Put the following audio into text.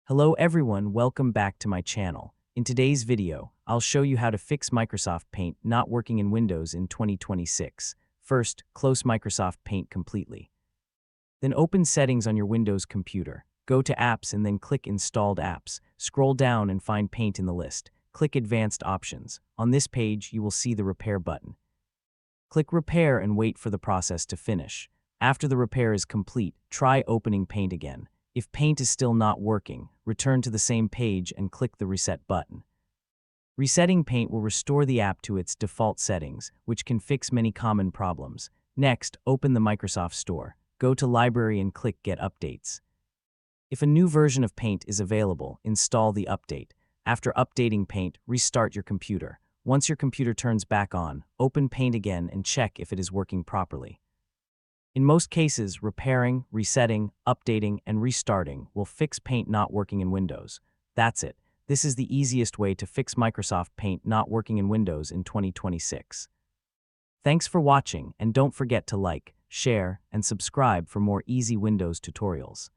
Hello everyone, welcome back to my channel. In today's video, I'll show you how to fix Microsoft Paint not working in Windows in 2026. First, close Microsoft Paint completely. Then open Settings on your Windows computer. Go to Apps and then click Installed Apps. Scroll down and find Paint in the list. Click Advanced Options. On this page, you will see the Repair button. Click Repair and wait for the process to finish. After the repair is complete, try opening Paint again. If Paint is still not working, return to the same page and click the Reset button. Resetting Paint will restore the app to its default settings, which can fix many common problems. Next, open the Microsoft Store. Go to Library and click Get Updates. If a new version of Paint is available, install the update. After updating Paint, restart your computer. Once your computer turns back on, open Paint again and check if it is working properly. In most cases, repairing, resetting, updating, and restarting will fix Paint not working in Windows. That's it. This is the easiest way to fix Microsoft Paint not working in Windows in 2026. Thanks for watching, and don't forget to like, share, and subscribe for more easy Windows tutorials.